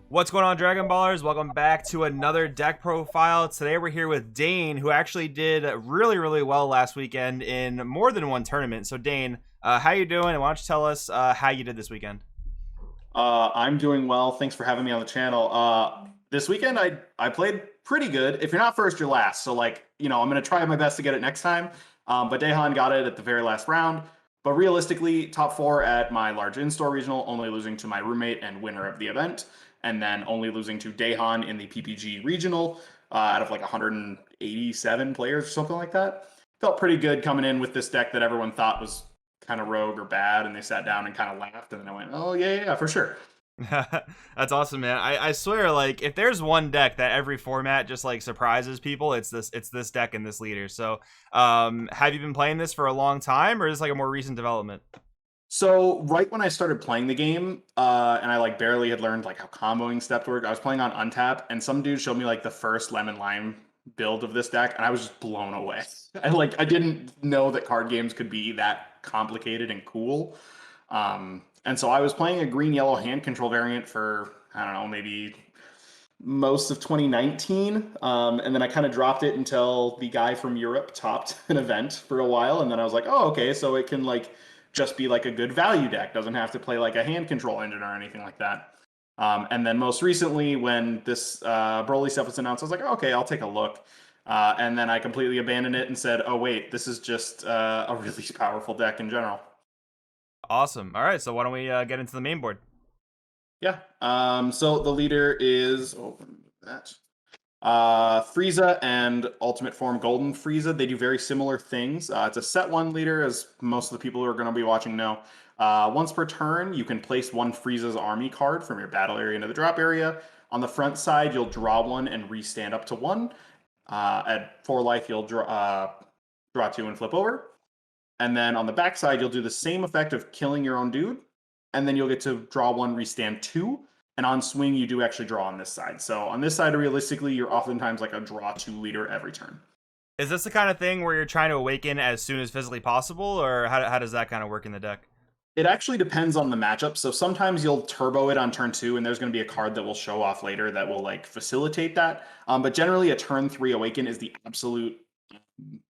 What's going on, Dragon Ballers? Welcome back to another deck profile. Today we're here with Dane, who actually did really well last weekend in more than one tournament. So Dane, how you doing? And why don't you tell us how you did this weekend? I'm doing well. Thanks for having me on the channel. This weekend I played pretty good. If you're not first, you're last. So I'm gonna try my best to get it next time. But Dehan got it at the very last round. But realistically, top four at my large in-store regional, only losing to my roommate and winner of the event, and then only losing to Dehan in the PPG regional out of like 187 players or something like that. Felt pretty good coming in with this deck that everyone thought was kind of rogue or bad, and they sat down and kind of laughed, and then I went, "Oh yeah, for sure." That's awesome, man. I swear, like, if there's one deck that every format just like surprises people, it's this deck and this leader. So have you been playing this for a long time, or is this like a more recent development? So right when I started playing the game, and I like barely had learned like how comboing steps work, I was playing on Untap, and some dude showed me like the first lemon lime build of this deck, and I was just blown away. I didn't know that card games could be that complicated and cool. And so I was playing a green yellow hand control variant for I don't know, maybe most of 2019. And then I kind of dropped it until the guy from Europe topped an event for a while. And then I was like, oh, okay, so it can like just be like a good value deck. Doesn't have to play like a hand control engine or anything like that. And then most recently, when this Broly stuff was announced, I was like, oh, okay, I'll take a look. And then I completely abandoned it and said, oh, wait, this is just a really powerful deck in general. Awesome. All right, so why don't we get into the main board? Yeah. So the leader is that. Frieza and Ultimate Form Golden Frieza, they do very similar things. It's a set one leader, as most of the people who are going to be watching know. Once per turn, you can place one Frieza's army card from your battle area into the drop area. On the front side, you'll draw one and restand up to one. At 4 life, you'll draw two and flip over. And then on the back side, you'll do the same effect of killing your own dude, and then you'll get to draw one, restand two, and on swing, you do actually draw on this side. So on this side, realistically, you're oftentimes like a draw two leader every turn. Is this the kind of thing where you're trying to awaken as soon as physically possible, or how does that kind of work in the deck? It actually depends on the matchup. So sometimes you'll turbo it on turn two, and there's going to be a card that will show off later that will like facilitate that. But generally, a turn three awaken is the absolute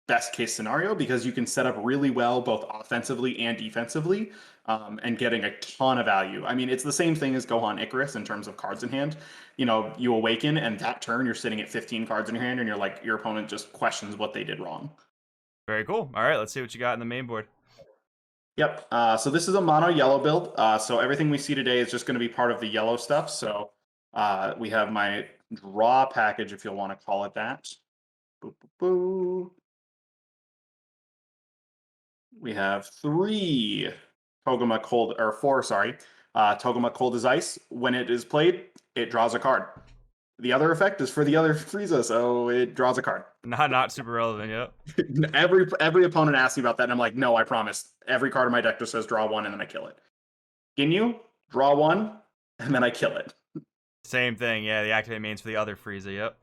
best case scenario because you can set up really well both offensively and defensively, and getting a ton of value. I mean, it's the same thing as Gohan Icarus in terms of cards in hand. You awaken, and that turn you're sitting at 15 cards in your hand, and you're like your opponent just questions what they did wrong. Very cool. All right, let's see what you got in the main board. Yep. So this is a mono yellow build. So everything we see today is just going to be part of the yellow stuff. So we have my draw package, if you'll want to call it that. Boo, boo, boo. We have three Togama Cold, or four, sorry, Togama Cold as Ice. When it is played, it draws a card. The other effect is for the other Frieza, so it draws a card. Not super relevant, yep. Every opponent asks me about that, and I'm like, no, I promise. Every card in my deck just says draw one, and then I kill it. Ginyu, draw one, and then I kill it. Same thing, yeah. The activate mains for the other Frieza, yep.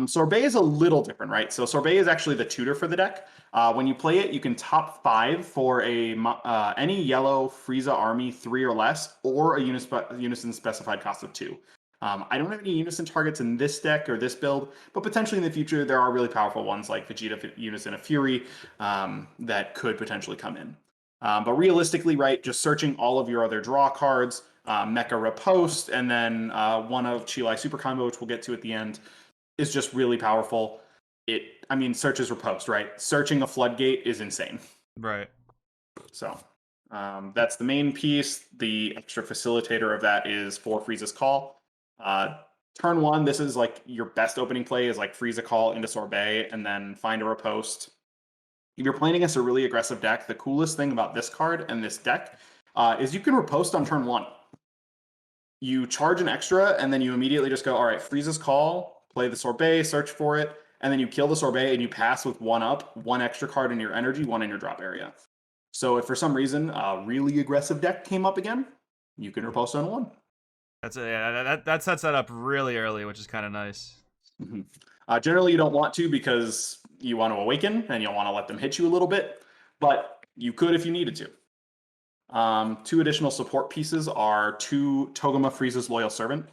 Sorbet is a little different, right? So Sorbet is actually the tutor for the deck. When you play it, you can top five for any yellow Frieza army 3 or less, or a unison specified cost of 2. I don't have any unison targets in this deck or this build, but potentially in the future there are really powerful ones like Vegeta Unison of Fury that could potentially come in. But realistically, right, just searching all of your other draw cards, Mecha Riposte, and then one of Chilai Super Combo, which we'll get to at the end, is just really powerful. Search is riposte, right? Searching a floodgate is insane. Right. So that's the main piece. The extra facilitator of that is for Frieza's Call. Turn one, this is like your best opening play is like Frieza Call into Sorbet and then find a riposte. If you're playing against a really aggressive deck, the coolest thing about this card and this deck is you can riposte on turn one. You charge an extra, and then you immediately just go, all right, Frieza's Call, play the Sorbet, search for it, and then you kill the Sorbet, and you pass with one up, one extra card in your energy, one in your drop area. So if for some reason a really aggressive deck came up again, you can riposte on one. That sets that up really early, which is kind of nice. Mm-hmm. Generally, you don't want to because you want to awaken, and you want to let them hit you a little bit, but you could if you needed to. Two additional support pieces are two Togama Frieza's Loyal Servant.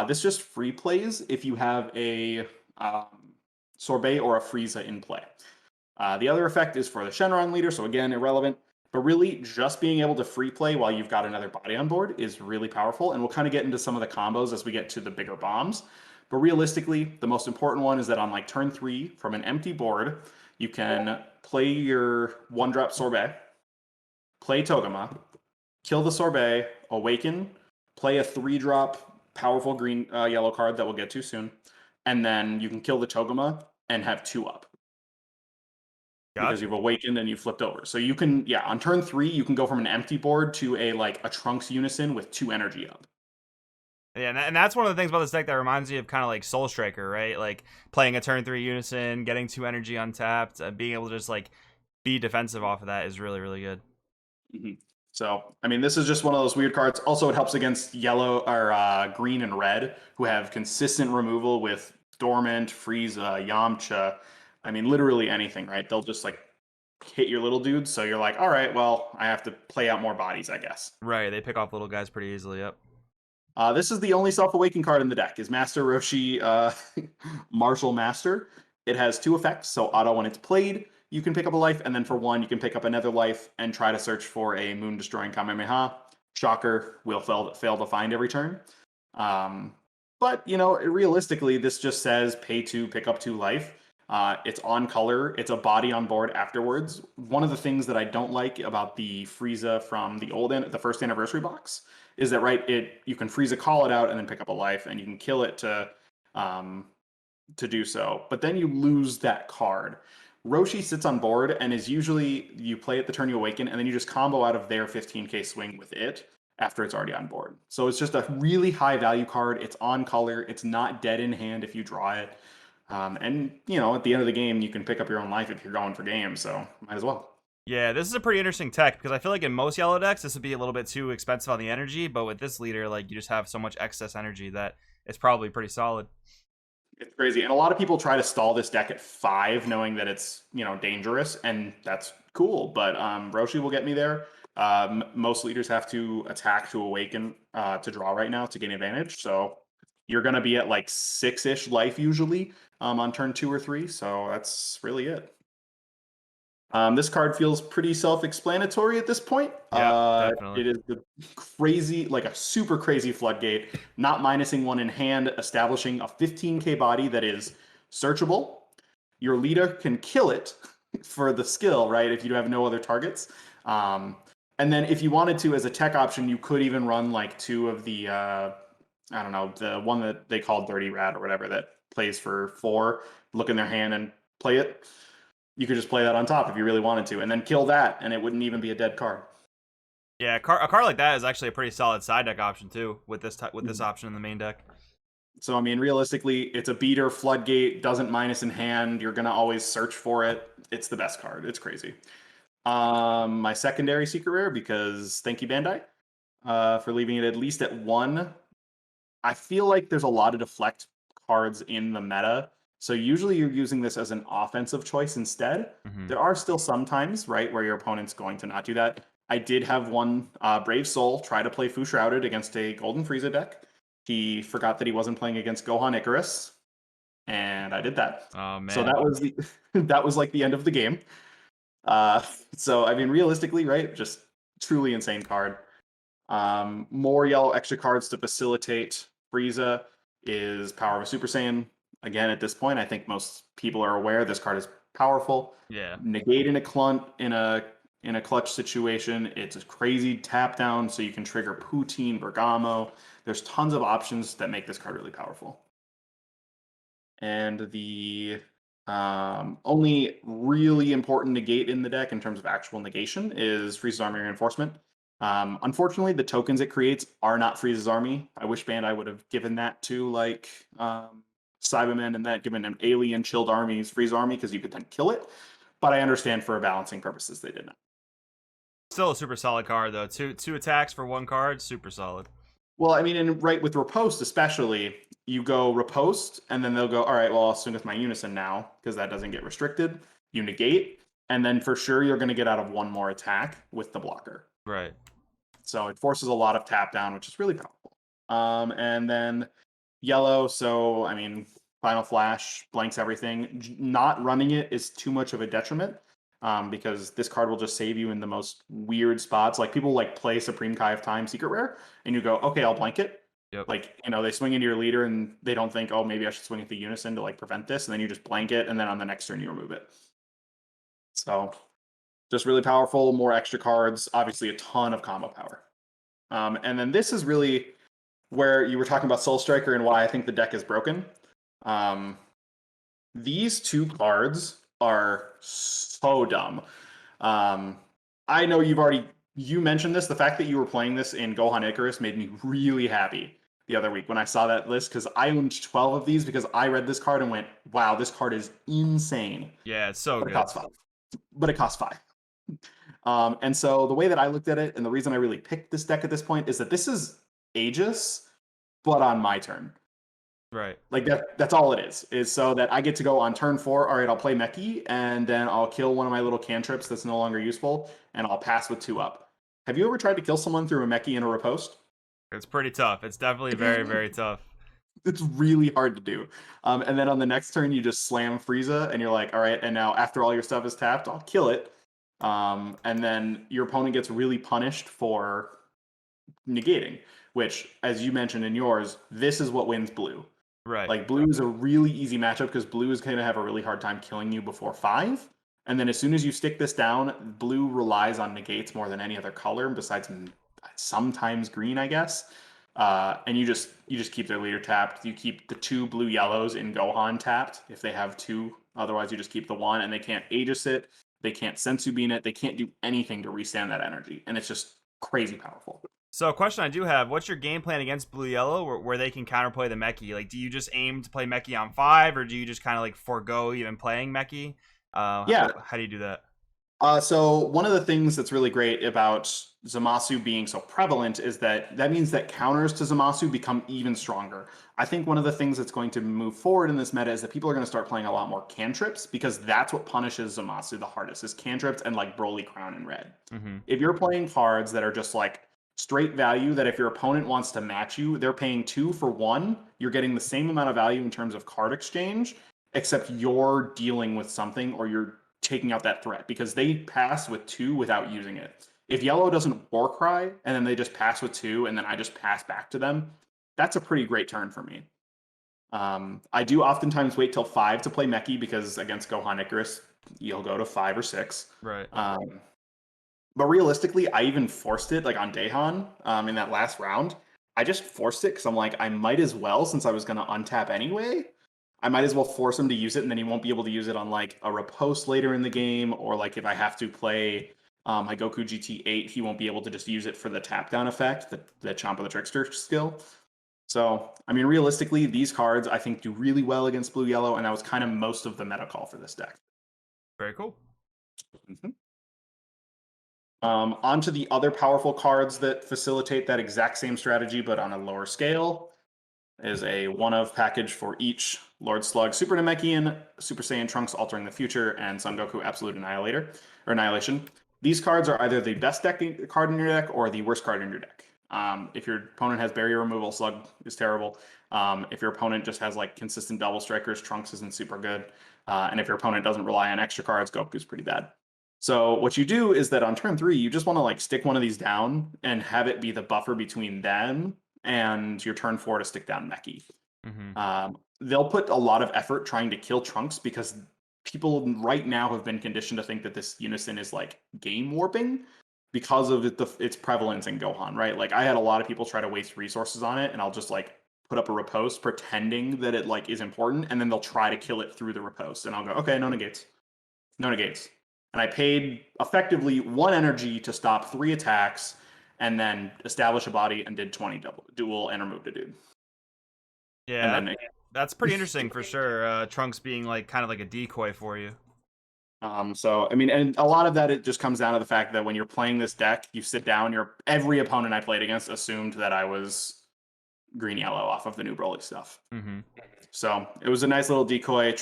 This just free plays if you have a Sorbet or a Frieza in play. The other effect is for the Shenron leader, so again, irrelevant. But really, just being able to free play while you've got another body on board is really powerful, and we'll kind of get into some of the combos as we get to the bigger bombs. But realistically, the most important one is that on like turn 3, from an empty board, you can play your 1-drop Sorbet, play Togama, kill the Sorbet, awaken, play a 3-drop powerful green yellow card that we'll get to soon, and then you can kill the Togama and have 2 up because Gotcha. you've awakened and you flipped over. So you can, yeah, on turn 3, you can go from an empty board to a Trunks Unison with 2 energy up. Yeah, and that's one of the things about this deck that reminds me of kind of like Soul Striker, right? Like playing a turn 3 Unison, getting 2 energy untapped, being able to just like be defensive off of that is really, really good. Mhm. So, I mean, this is just one of those weird cards. Also, it helps against yellow or green and red, who have consistent removal with Dormant, Frieza, Yamcha. I mean, literally anything, right? They'll just like hit your little dudes. So you're like, all right, well, I have to play out more bodies, I guess. Right, they pick off little guys pretty easily. Yep. This is the only self-awaken card in the deck, is Master Roshi Martial Master. It has 2 effects, so auto when it's played, you can pick up a life, and then for 1, you can pick up another life and try to search for a moon-destroying Kamehameha. Shocker, will fail to find every turn. But, you know, realistically, this just says pay 2, pick up 2 life. It's on color. It's a body on board afterwards. One of the things that I don't like about the Frieza from the first anniversary box is that you can Frieza call it out and then pick up a life, and you can kill it to do so. But then you lose that card. Roshi sits on board and is usually you play it the turn you awaken, and then you just combo out of their 15k swing with it after it's already on board. So it's just a really high value card. It's on color. It's not dead in hand if you draw it. And you know, at the end of the game, you can pick up your own life if you're going for game. So might as well. Yeah, this is a pretty interesting tech because I feel like in most yellow decks this would be a little bit too expensive on the energy, but with this leader, like you just have so much excess energy that it's probably pretty solid. It's crazy, and a lot of people try to stall this deck at 5, knowing that it's dangerous, and that's cool. But Roshi will get me there. Most leaders have to attack to awaken to draw right now to gain advantage. So you're going to be at like 6-ish life usually on turn 2 or 3. So that's really it. This card feels pretty self-explanatory at this point. Yep, definitely. It is the crazy, like a super crazy floodgate, not minusing 1 in hand, establishing a 15k body that is searchable. Your leader can kill it for the skill, right? If you have no other targets. And then if you wanted to, as a tech option, you could even run like 2 of the, I don't know, the one that they call Dirty Rat or whatever that plays for 4, look in their hand and play it. You could just play that on top if you really wanted to, and then kill that, and it wouldn't even be a dead card. Yeah, a card like that is actually a pretty solid side deck option too with this option in the main deck. So I mean, realistically, it's a beater. Floodgate doesn't minus in hand. You're gonna always search for it. It's the best card. It's crazy. My secondary secret rare, because thank you Bandai for leaving it at least at 1. I feel like there's a lot of deflect cards in the meta. So usually you're using this as an offensive choice instead. Mm-hmm. There are still some times, right, where your opponent's going to not do that. I did have one Brave Soul try to play Fu Shrouded against a Golden Frieza deck. He forgot that he wasn't playing against Gohan Icarus, and I did that. Oh man. So that was the that was like the end of the game. So I mean, realistically, right, just truly insane card. More yellow extra cards to facilitate Frieza is Power of a Super Saiyan. Again, at this point, I think most people are aware this card is powerful. Yeah. Negate in a clunt in a clutch situation. It's a crazy tap down, so you can trigger Poutine, Bergamo. There's tons of options that make this card really powerful. And the only really important negate in the deck in terms of actual negation is Frieza's Army Reinforcement. Unfortunately, the tokens it creates are not Frieza's Army. I wish Bandai would have given that to like Cybermen and that given them alien chilled armies, Frieza's Army, because you could then kill it. But I understand for balancing purposes they did not. Still a super solid card though. Two attacks for 1 card, super solid. Well, I mean, and right with Riposte especially, you go Riposte, and then they'll go, all right, well, I'll swing with my Unison now, because that doesn't get restricted. You negate, and then for sure you're going to get out of 1 more attack with the blocker. Right. So it forces a lot of tap down, which is really powerful. And then yellow, so I mean, Final Flash blanks everything. Not running it is too much of a detriment. Because this card will just save you in the most weird spots. Like people like play Supreme Kai of Time Secret Rare, and you go, okay, I'll blank it. Yep. Like, they swing into your leader and they don't think, oh, maybe I should swing into Unison to like prevent this, and then you just blank it, and then on the next turn you remove it. So just really powerful, more extra cards, obviously a ton of combo power. And then this is really where you were talking about Soul Striker and why I think the deck is broken. These two cards are so dumb. I know you mentioned this. The fact that you were playing this in Gohan Icarus made me really happy the other week when I saw that list, because I owned 12 of these because I read this card and went, wow, this card is insane. Yeah, it's so But good. it costs 5. But it costs 5. And so the way that I looked at it, and the reason I really picked this deck at this point, is that this is Aegis, but on my turn. Right. Like that's all it is so that I get to go on turn 4. All right, I'll play Meki, and then I'll kill one of my little cantrips that's no longer useful, and I'll pass with 2 up. Have you ever tried to kill someone through a Meki and a riposte? It's pretty tough. It's definitely very, very tough. It's really hard to do. And then on the next turn, you just slam Frieza, and you're like, all right, and now after all your stuff is tapped, I'll kill it. And then your opponent gets really punished for negating, which, as you mentioned in yours, this is what wins blue. Right. Like blue is a really easy matchup because blue is going to have a really hard time killing you before 5. And then as soon as you stick this down, blue relies on negates more than any other color, besides sometimes green, I guess. And you just keep their leader tapped. You keep the 2 blue yellows in Gohan tapped if they have 2. Otherwise, you just keep the 1, and they can't Aegis it. They can't Sensu Bean it. They can't do anything to restand that energy. And it's just crazy powerful. So a question I do have, what's your game plan against blue-yellow where they can counterplay the Meki? Like, do you just aim to play Meki on 5, or do you just kind of like forego even playing Meki? Yeah. How do you do that? So one of the things that's really great about Zamasu being so prevalent is that means that counters to Zamasu become even stronger. I think one of the things that's going to move forward in this meta is that people are going to start playing a lot more cantrips, because that's what punishes Zamasu the hardest, is cantrips and like Broly Crown in red. Mm-hmm. If you're playing cards that are just like straight value, that if your opponent wants to match you, they're paying 2 for 1, you're getting the same amount of value in terms of card exchange, except you're dealing with something, or you're taking out that threat, because they pass with 2 without using it. If yellow doesn't war cry and then they just pass with 2 and then I just pass back to them, that's a pretty great turn for me. I do oftentimes wait till 5 to play Meki, because against Gohan Icarus, you'll go to 5 or 6. Right. But realistically, I even forced it like on Daehan in that last round. I just forced it because I'm like, I might as well, since I was going to untap anyway. I might as well force him to use it, and then he won't be able to use it on like a riposte later in the game, or like if I have to play my Goku GT8, he won't be able to just use it for the tap down effect, the Champa the Trickster skill. So, I mean, realistically, these cards I think do really well against blue-yellow, and that was kind of most of the meta call for this deck. Very cool. Mm-hmm. On to the other powerful cards that facilitate that exact same strategy, but on a lower scale, is a 1-of package for each Lord Slug Super Namekian, Super Saiyan Trunks Altering the Future, and Son Goku Absolute Annihilation. These cards are either the best card in your deck or the worst card in your deck. If your opponent has barrier removal, Slug is terrible. If your opponent just has like consistent double strikers, Trunks isn't super good. And if your opponent doesn't rely on extra cards, Goku's pretty bad. So what you do is that on turn 3, you just want to like stick one of these down and have it be the buffer between them and your turn 4 to stick down Meki. Mm-hmm. They'll put a lot of effort trying to kill Trunks, because people right now have been conditioned to think that this Unison is like game warping because of its prevalence in Gohan, right? Like I had a lot of people try to waste resources on it, and I'll just like put up a riposte pretending that it like is important, and then they'll try to kill it through the riposte, and I'll go, okay, no negates. And I paid effectively 1 energy to stop 3 attacks, and then establish a body and did 20 duel and removed a dude. Yeah, that's pretty interesting for sure. Trunks being like kind of like a decoy for you. So I mean, and a lot of that, it just comes down to the fact that when you're playing this deck, you sit down. Every opponent I played against assumed that I was green yellow off of the new Broly stuff. Mm-hmm. So it was a nice little decoy.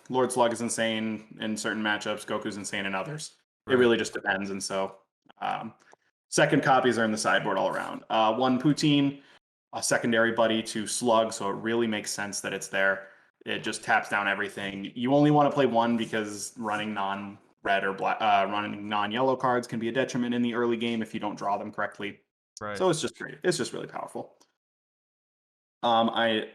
Lord Slug is insane in certain matchups. Goku's insane in others. Right. It really just depends. And so second copies are in the sideboard all around. 1 Poutine. a secondary buddy to slug, so it really makes sense that it's there. It just taps down everything. You only want to play one because running non-red or black, running non-yellow cards can be a detriment in the early game if you don't draw them correctly. Right. So it's just great. It's just really powerful. I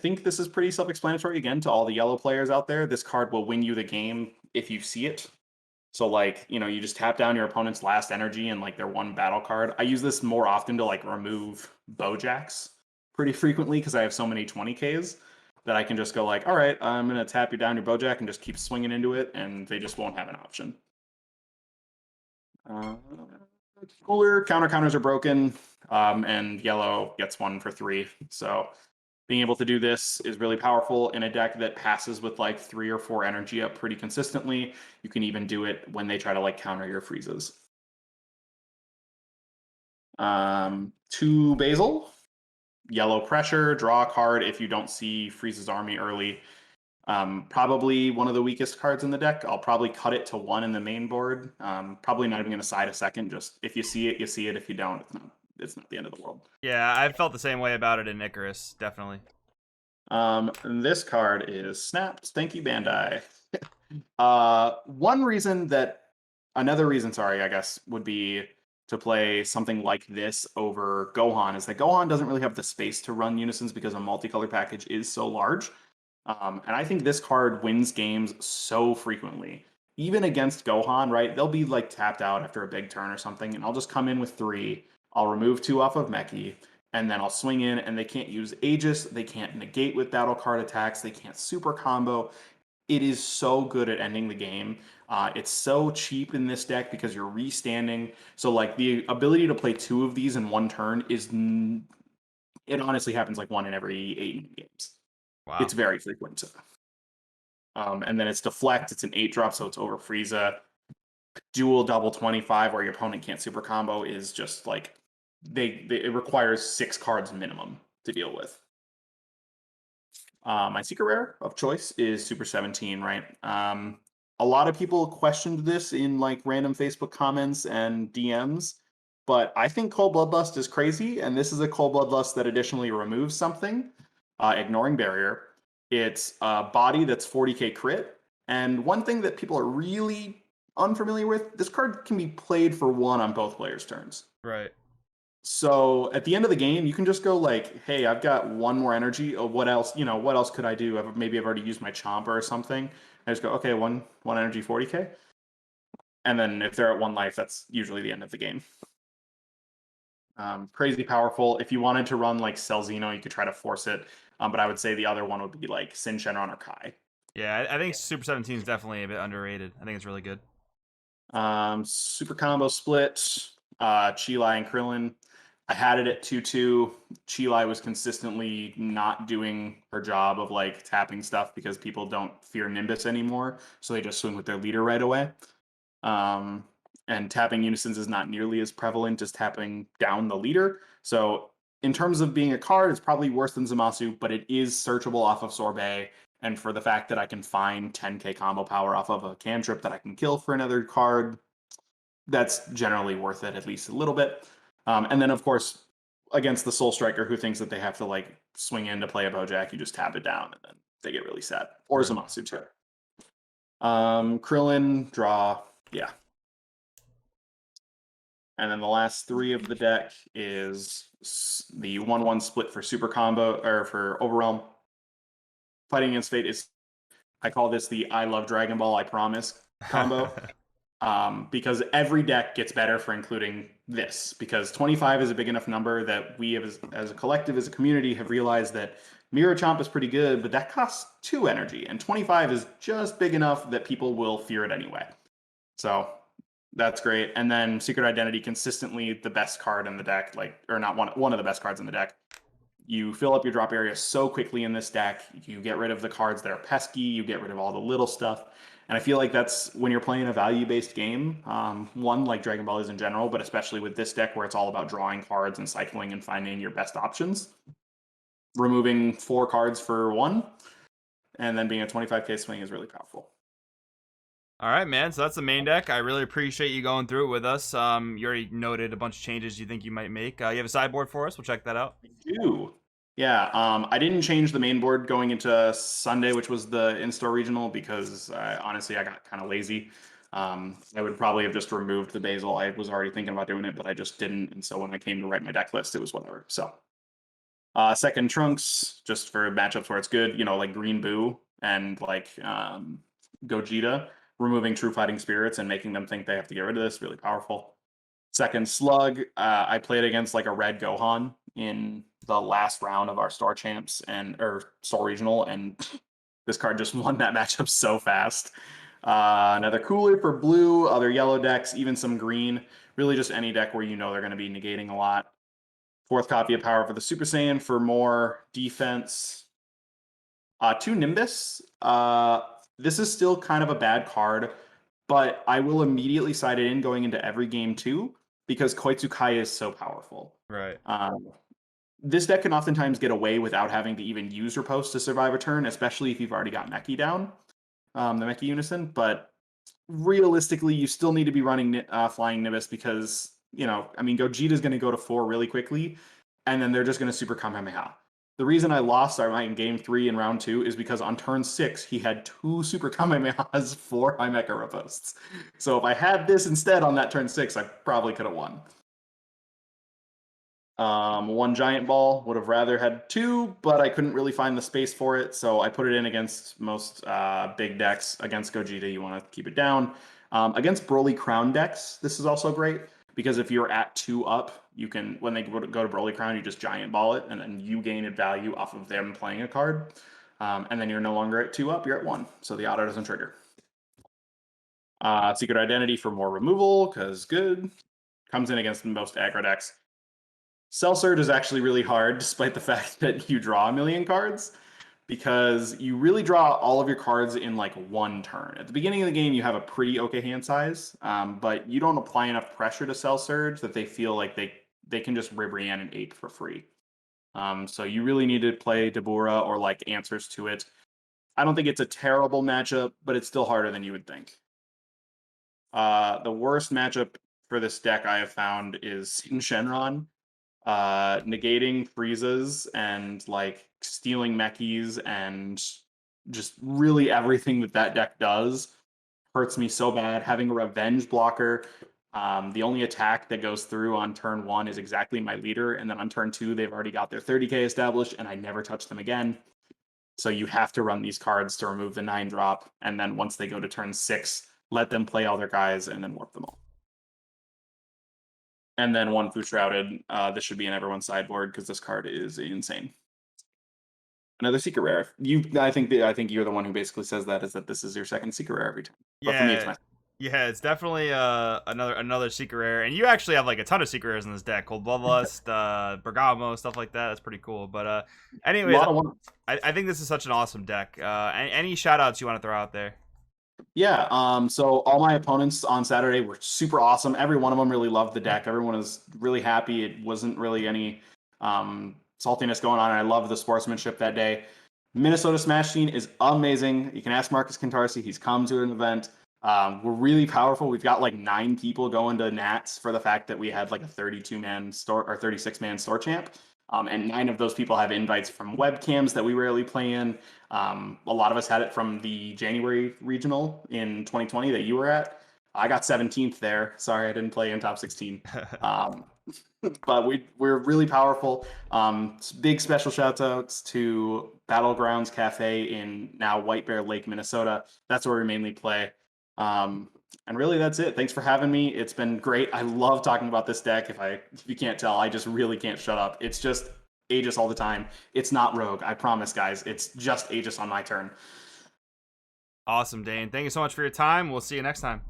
think this is pretty self-explanatory again to all the yellow players out there. This card will win you the game if you see it. So like, you just tap down your opponent's last energy and like their one battle card. I use this more often to like remove Bojacks pretty frequently because I have so many 20Ks that I can just go like, all right, I'm going to tap you down your Bojack and just keep swinging into it, and they just won't have an option. Cooler counters are broken, and yellow gets 1 for 3. So being able to do this is really powerful in a deck that passes with like 3 or 4 energy up pretty consistently. You can even do it when they try to like counter your Friezas. 2 Basil, yellow pressure, draw a card if you don't see Frieza's army early. Probably one of the weakest cards in the deck. I'll probably cut it to 1 in the main board. Probably not even going to side a second. Just if you see it, you see it. If you don't, it's not the end of the world. Yeah, I felt the same way about it in Icarus, definitely. This card is snapped. Thank you, Bandai. Another reason, sorry, I guess, would be to play something like this over Gohan is that Gohan doesn't really have the space to run unisons because a multicolor package is so large. And I think this card wins games so frequently. Even against Gohan, right? They'll be like tapped out after a big turn or something, and I'll just come in with 3. I'll remove 2 off of Meki, and then I'll swing in, and they can't use Aegis, they can't negate with battle card attacks, they can't super combo. It is so good at ending the game. It's so cheap in this deck because you're restanding. So like the ability to play 2 of these in 1 turn it honestly happens like 1 in every 8 games. Wow. It's very frequent. And then it's deflect. It's an 8-drop, so it's over Frieza. Dual double 25 where your opponent can't super combo is just like it requires 6 cards minimum to deal with. My secret rare of choice is Super 17, right? A lot of people questioned this in like random Facebook comments and DMs, but I think Cold Bloodlust is crazy, and this is a Cold Bloodlust that additionally removes something, ignoring barrier. It's a body that's 40k crit, and one thing that people are really unfamiliar with, this card can be played for 1 on both players' turns. Right. So at the end of the game, you can just go like, hey, I've got 1 more energy. Oh, what else? What else could I do? Maybe I've already used my Chomper or something. I just go, okay, one energy, 40k. And then if they're at 1 life, that's usually the end of the game. Crazy powerful. If you wanted to run like Celzino, you could try to force it. But I would say the other one would be like Sin Shenron or Kai. Yeah, I think Super 17 is definitely a bit underrated. I think it's really good. Super combo split, Chilai and Krillin. I had it at 2/2. Chilai was consistently not doing her job of like tapping stuff because people don't fear Nimbus anymore, so they just swing with their leader right away. And tapping unisons is not nearly as prevalent as tapping down the leader. So in terms of being a card, it's probably worse than Zamasu, but it is searchable off of Sorbet. And for the fact that I can find 10k combo power off of a cantrip that I can kill for another card, that's generally worth it, at least a little bit. And then, of course, against the Soul Striker who thinks that they have to like swing in to play a Bojack, you just tap it down and then they get really sad. Or Right. Zamasu too. Krillin, draw, yeah. And then the last 3 of the deck is the 1/1 split for super combo, or for Overwhelm. Fighting Against Fate is, I call this the I love Dragon Ball, I promise combo. Because every deck gets better for including this, because 25 is a big enough number that we as a collective, as a community, have realized that Mirror Chomp is pretty good, but that costs 2 energy, and 25 is just big enough that people will fear it anyway. So that's great. And then Secret Identity, consistently the best card in the deck, or not one of the best cards in the deck. You fill up your drop area so quickly in this deck. You get rid of the cards that are pesky. You get rid of all the little stuff. And I feel like that's when you're playing a value-based game, one like Dragon Ball is in general, but especially with this deck where it's all about drawing cards and cycling and finding your best options. Removing 4 cards for 1 and then being a 25k swing is really powerful. All right, man. So that's the main deck. I really appreciate you going through it with us. You already noted a bunch of changes you think you might make. You have a sideboard for us? We'll check that out. I do. Yeah, I didn't change the main board going into Sunday, which was the in-store regional, because honestly, I got kind of lazy. I would probably have just removed the basil. I was already thinking about doing it, but I just didn't. And so when I came to write my deck list, it was whatever. So, second Trunks, just for matchups where it's good, like Green Boo and like Gogeta, removing True Fighting Spirits and making them think they have to get rid of this, really powerful. Second Slug, I played against like a red Gohan in the last round of our store champs or store regional, and this card just won that matchup so fast. Another cooler for blue, other yellow decks, even some green. Really, just any deck where you know they're going to be negating a lot. Fourth copy of Power for the Super Saiyan for more defense. Two Nimbus. This is still kind of a bad card, but I will immediately side it in going into every game too, because Koitsukai is so powerful. Right. This deck can oftentimes get away without having to even use Riposte to survive a turn, especially if you've already got Meki down, the Meki Unison. But realistically, you still need to be running Flying Nimbus because, Gogeta's going to go to 4 really quickly, and then they're just going to Super Kamehameha. The reason I lost in game 3 in round 2 is because on turn 6, he had 2 Super Kamehamehas for my Mecha Ripostes. So if I had this instead on that turn 6, I probably could have won. One Giant Ball, would have rather had 2, but I couldn't really find the space for it, so I put it in against most big decks. Against Gogeta, you want to keep it down. Against Broly Crown decks, this is also great, because if you're at 2 up, you can, when they go to Broly Crown, you just Giant Ball it, and then you gain a value off of them playing a card. And then you're no longer at 2 up, you're at 1, so the auto doesn't trigger. Secret Identity for more removal, because good. Comes in against most aggro decks. Cell Surge is actually really hard, despite the fact that you draw a million cards, because you really draw all of your cards in like one turn. At the beginning of the game, you have a pretty okay hand size, but you don't apply enough pressure to Cell Surge that they feel like they can just Ribrianne an ape for free. So you really need to play Dabura or like answers to it. I don't think it's a terrible matchup, but it's still harder than you would think. The worst matchup for this deck I have found is Sin Shenron. Negating Friezas and like stealing Mechis and just really everything that deck does hurts me so bad. Having a revenge blocker, the only attack that goes through on turn 1 is exactly my leader, and then on turn 2 they've already got their 30k established, and I never touch them again. So you have to run these cards to remove the 9-drop, and then once they go to turn 6, let them play all their guys and then warp them all. And then one Food Shrouded. This should be in everyone's sideboard because this card is insane. Another secret rare. I think you're the one who basically says that is that this is your second secret rare every time. But for me, it's my. Yeah, it's definitely another secret rare, and you actually have like a ton of secret rares in this deck. Cold Bloodlust, Bergamo, stuff like that. That's pretty cool. But anyways, I think this is such an awesome deck. Any shout outs you want to throw out there? Yeah, so all my opponents on Saturday were super awesome. Every one of them really loved the deck. Everyone was really happy. It wasn't really any saltiness going on. I loved the sportsmanship that day. Minnesota Smash Scene is amazing. You can ask Marcus Cantarsi. He's come to an event. We're really powerful. We've got like 9 people going to Nats for the fact that we had like a 32-man store or 36-man store champ. And 9 of those people have invites from webcams that we rarely play in. A lot of us had it from the January regional in 2020 that you were at. I got 17th there. Sorry, I didn't play in top 16. But we're really powerful. Big special shout outs to Battlegrounds Cafe in now White Bear Lake, Minnesota. That's where we mainly play. And really, that's it. Thanks for having me. It's been great. I love talking about this deck. If you can't tell, I just really can't shut up. It's just Aegis all the time. It's not Rogue. I promise, guys. It's just Aegis on my turn. Awesome, Dane. Thank you so much for your time. We'll see you next time.